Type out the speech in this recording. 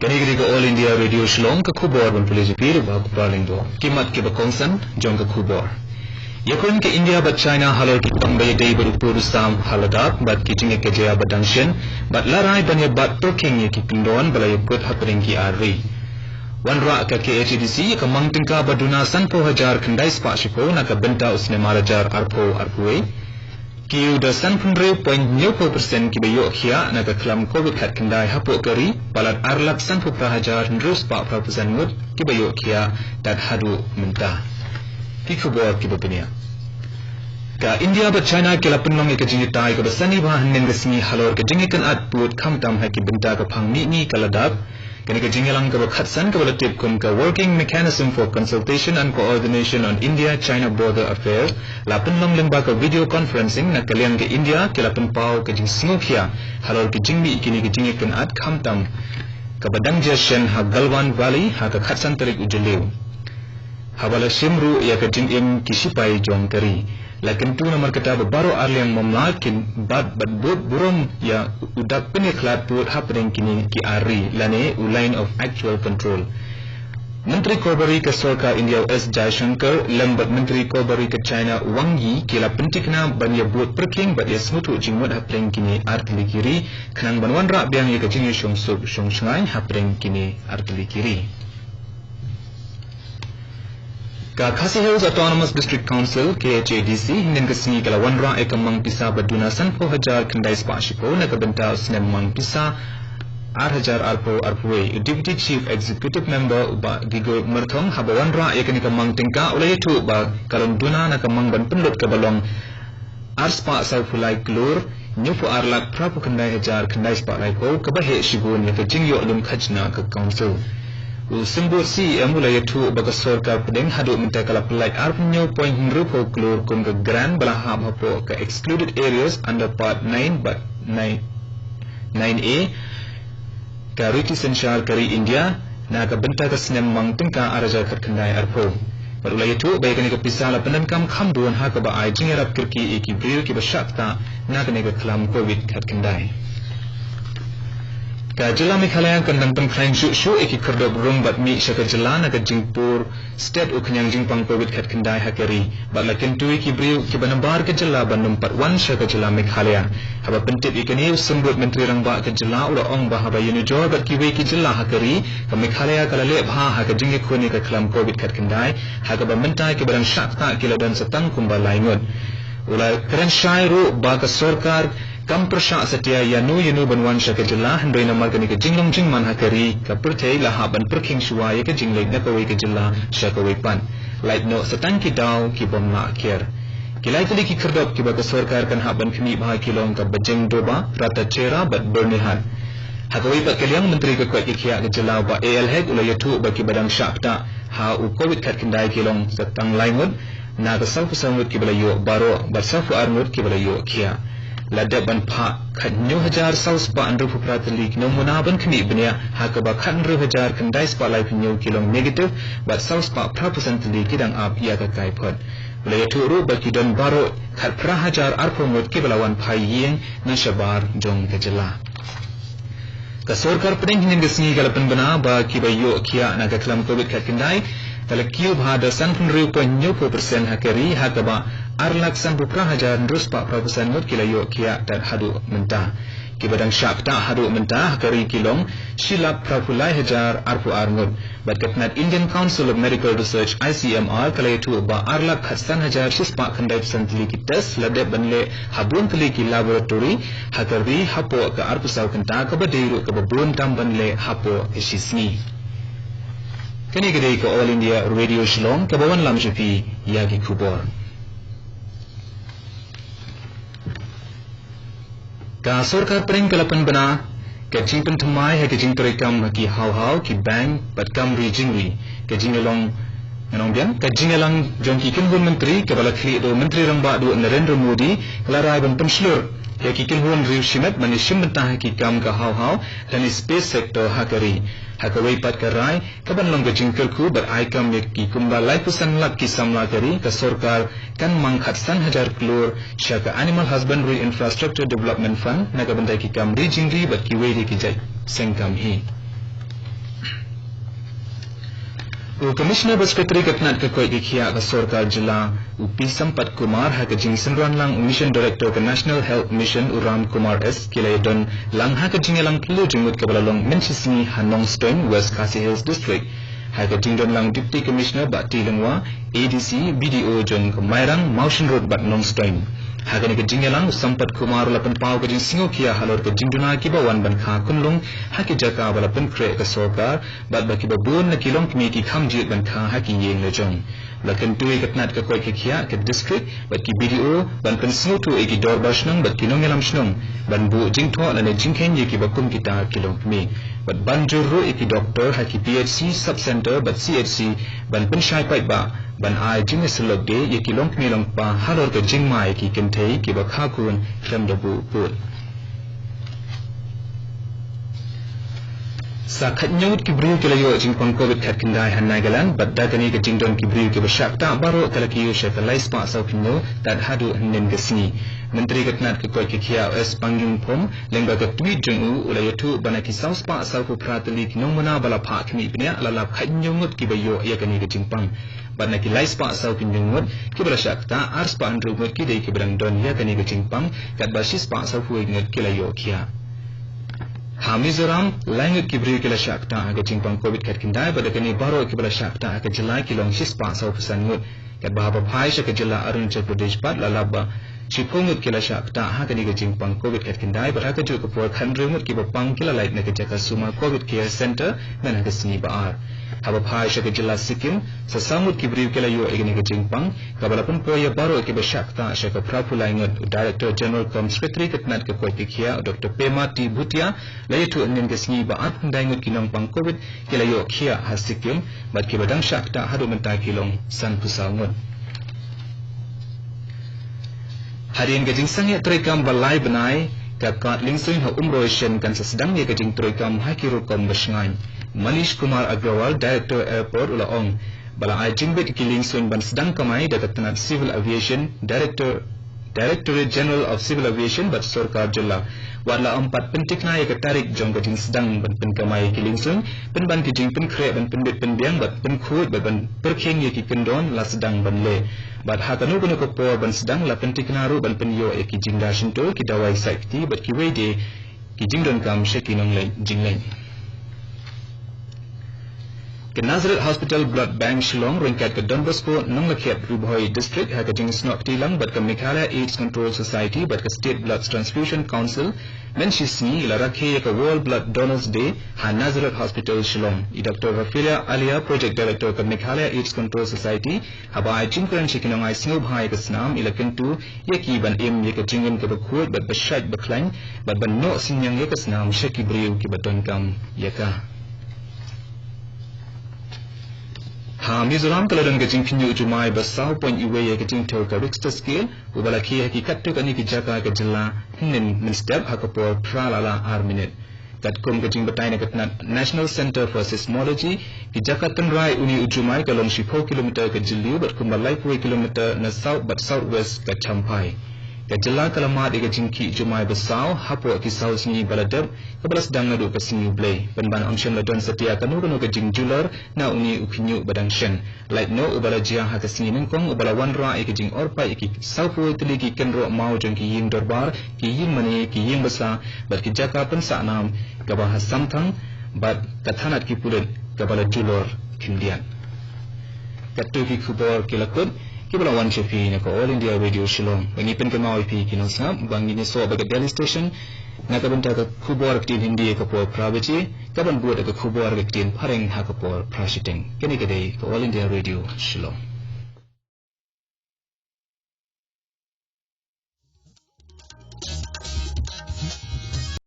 Kanigiri ko All India Radio Shlong ka khubor ban pulisi pir ba kubalingdo kimat ke bakongsan jong ka khubor yakun ke India bat China halal ki pambay day baru purusam haladat bat kiting ke jaya badangshen bat larai banya bat talking ki pindon bala yakut hapring ki arri wanra ka ke HDC ka mangtingka baduna sanpo hajar khandai spashiko na ka benta usne marajar arpuwe Kiu da san punre point 9% ki bayo khia na ka klam covid khat kandai hapo kari balat arlak san pu prahajar ndrus pa prapusan mut ki bayo khia dat hadu minta ki khubor ki bapinia ka India ba China ke lapnong ke jingi tai ka basani ba hannen gasmi halor ke jingi kan at put kham tam ha ki binta ka phang ni kaladap kani ka jingalang ka khatsan ka balatip kun ka working mechanism for consultation and coordination on India China border affairs lapun long lengba ka video conferencing na kalian ke India ke lapun pau ka jing singokhia halor ke jingmi kini ke jingi kan at kham tam ka badang jashan ha Galwan Valley ha ka khatsan tarik ujelew habala shimru ya ka jing im kisipai jong kari lakin tu nomor kata baru arliang memlakin bad bud burom ya udak peniklat buat happening kini ki ari lane line of actual control Menteri Kobari ke Sarkar India S Jaishankar lembat Menteri Kobari ke China Wang Yi kila pentikna banya buat perking bat ya smutu jingmut happening kini artili kiri kenang banwan rak biang ya ke jingi shong sungai happening kini artili kiri Ka Khasi Hills Autonomous District Council KHADC hingin kesini kala wanra ekamang pisa baduna sanpo hajar kendai spashiko na kabenta usnem mang pisa hajar arpuwe Deputy Chief Executive Member ba Gigo Merthong haba wanra ekani kamang tingka ulai itu ba kalon duna na kamang ban pendut kabalong arspa saufulai klur nyufu arlak prapu kendai hajar kendai spa laiko kabahe shigun ya kejingyo alum khajna ka council Simbol si mulai itu bagas Sarkar pedeng hadu minta kala pelai arpunyo point rupo klur kun ke grand balaham hapo ke excluded areas under part 9 but 9A ka riti sensyal kari India na ka benta ka sinem mang tingka araja khat khandai arpo ulai itu baik ni ke pisala penankam kham duan ha ka ba ai jingerap kirki eki bril ki basakta na ka ne ka klam covid khat khandai Ka Jila Meghalaya kandang pengklaim syu eki kerdop rum bat mi syaka jila na ka jingpur state uknyang jingpang covid khat kendai hakari bat lakin tu eki briu ki banambar ka jila bandum pat wan syaka Jila Meghalaya haba pentip ikani sembut menteri rangba ka jila ula ong ba haba yunijor bat ki weki jila hakari ka Meghalaya kala le bha ha ka jingi khoni ka klam covid khat kendai ha ka ba mentai ki barang syakta kila dan setang kumba laingot ula keren syairu ba ka Sarkar Kam persya setia yanu banwan syaka jila hendoi namar kani ke jinglong jingman hakari ka pertai lahaban perking suwaya ke jinglek na kawai ke jila syaka wipan like no setang ki daw ki bom na akhir kilai tadi ki kerdop ki baka Sarkar kan haban kini baha kilong ka bajeng doba rata cera bat bernihan hakawai pat kaliang menteri ke kuat ikhya ke jila ba ALHEC ula yatu baki badang syakta ha u covid kat kendai kilong setang laingut na ka salfu samut ki balayo baro barsafu armut ki balayo kia Ladab ban pa khat 9,000 saus pa andro pratali no munaban kini benya hakaba khat 9,000 kendai spa life new kilong negative but saus pa % kidang up ya ka kai phot ulaya turu baki don baro khat prahajar arpomot kibalawan phai yeng na shabar jong kajala ka Sarkar pedeng hinin gesni galapan bana ba kibayo kia na ka klam covid khat kendai kala kiu bhada san punriu ko 9% hakari hakaba arlak san prahajar ndrus pa prapusan mut kilayo kia tar hadu menta ki badang syakta hadu menta hakari kilong silap prapulai hajar arpu arngut bat katnat Indian Council of Medical Research ICMR kala itu ba arlak khasan hajar sispa khandai santli ki test ladab banle habun tli ki laboratory hakari hapo ka arpu saw kanta ka badeiru ka babun tam banle hapo isisni Kani gede ko All India Radio Shlong ka bawan lam shafi yagi kubor Ka Sarkar pering kalapan bana ka jingpen thamai ha ka jing terekam ki haw ki bank pat kam ri jingri ka jingelong nong biang ka jingelang jongki kinhun menteri ka balakli do menteri rangba do Narendra Modi larai ban penslur ya ki kinhun ri shimat mani shimmata ki kam ka haw dan space sector hakari hakawai pat karai kaban long ka jingkel ku ber aikam ki kumba lai pusan lak ki samla kari ka Sarkar kan mangkhat san hajar klur syaka Animal Husbandry Infrastructure Development Fund na ka bandai ki kam ri jingri bat ki wei ki jai sengkam hi Commissioner Sekretari Ketnat Kekoi Kikia ke Sorkar Jila Upi Sampat Kumar hak jing senran lang Mission Director ke National Health Mission Uram Kumar S kilai don lang hak jing lang perlu jenggut ke balalong Manchester Hanong Stone West Khasi Hills District hak jing don lang Deputy Commissioner Bakti Lengwa ADC BDO jong Kemairang Mountain Road Bat Nong Stone hak ni ke jing lang Sampat Kumar lapan pau ke jing singo kia halor ke jing duna ki bawan ban kha kunlung hak jaka balapan kre ke Sorkar bat baki babun na kilong committee khamjit ban kha hak yeng le jong lakan tu Ketnat ke koi kia ke district bat ki BDO ban pensiu tu egi dor basnang bat kinong yalam snong ban bu jing tho la ne jing khen ye ki bakum kita kilong mi bat ban juru eki doctor haki PHC sub center bat CHC ban penshai pai ba ban ai jing selok de ye kilong mi long pa halor ke jing mai ki kenthei ki ba kha kun khem da bu put Sakhat nyut kibriu kelayo jingpang COVID khat kendai hanai galan badda kani ke jingdon kibriu ke besyakta baro kalakiyo syafalais pa sau pinyo tad hadu nen kesini Menteri Ketnat ke koi kikia os pangjung pom lengba ke tweet jengu ulayatu banaki saus pa sau ku prateli kinong mana bala pa kini pnya lalap khat nyungut ki bayo ya kani ke jingpang banaki lais pa sau pinjungut ki besyakta ars pa andru ngut ki dei ke berang don ya kani ke jingpang kat basis pa sau ku ngut kelayo kia Mizoram langut kibriu kila syakta aga jingpang COVID kat kindai badakani baro kibala syakta aga jelai kilong sispa sau pesan ngut kat bahaba pai syaka jela Arunachal Pradesh pat lalaba cipungut kila syakta aga ni jingpang COVID kat kindai badaka ju kapur khandrungut kibapang kila lait na kejaka suma COVID care center dan aga sini baar haba pai syaka jela Sikkim sasamut kibriu kila yo egani jingpang kabalapun poya baro kibala syakta syaka prapulai ngut Director General Kom Sekretari Ketnat ke koi pikia Dr. Pema T. Bhutia layatu nen kesni baat pendangut kinong pang COVID kilayo kia hasikim bat kibadang syakta hadu mentai kilong san pusangut harian gajing sangya troikam balai benai kakat lingsuin ha umroishen kan sesedang ye gajing troikam hakirukom besngai Manish Kumar Agrawal Director Airport ulaong bala ai jingbet kilingsuin ban sedang kamai dekat Tenat Civil Aviation Directorate General of Civil Aviation bat Sorkar Jilla warla 4 pentik na ye tarik jong gajing sedang ban penkamai kilingsun penban kijing penkre ban penbit penbiang bat penkhut ban perkheng ye ki kendon la sedang ban le bat hakanu gunu ko por ban sedang la pentik na ru ban penyo ye ki jingda shinto ki dawai sakti bat ki wede ki jingdon kam shekinong le jingleng ke Nazareth Hospital Blood Bank Shillong ringkat ke Don Bosco Nonglakiat Rubhoi District hak jing snok tilang bat ke Meghalaya AIDS Control Society bat ke State Blood Transfusion Council menshisni ila rakhe ke World Blood Donors Day ha Nazareth Hospital Shillong I Dr. Rafilia Alia Project Director ke Meghalaya AIDS Control Society haba ai jingkran shikinong ai singo bhai ke snam ila kentu yaki ban im ye ke jingin ke bakhut bat besyat baklang bat ban no sinyang ye ke snam shaki briu ki baton kam yaka Mizoram kaladan gajing pinyu jumai basau point iwe ya gajing tau ka Richter scale ubala ki hakikat tu kani ki jaka ka jela hinin min step hakapor pralala ar minute kat kom gajing batai na Ketnat National Center for Seismology ki jaka tenrai uni ujumai kalong 10 km ke jiliu bat kumbalai 2 km na south but southwest ka champai ka jela kalamat ga jingki jumai basau hapo ki south ni baladab kabala sedang ngadu ka sini blay penban amshan ladon setia kanu kanu ka jingjular na uni ukinyu badang shen like no ubala jia ha ka sini ningkong ubala wanra ki jing orpa ki south tili ki kenro mau jong ki yin dorbar ki yin mani ki yin basa bat ki jaka pensa nam ka bahas samthang bat kathanat ki pulen kabala julor kindian katu ki khubor kilakut Kibala wan chefi na ko All India Radio Shillong bangi pen kemau pi kinosap bangi ni so baga Delhi station na kabanta ka khubor tin hindi ka por prabaji kaban buat ka khubor ka tin pareng ha ka por prashiting kini kadai ko All India Radio Shillong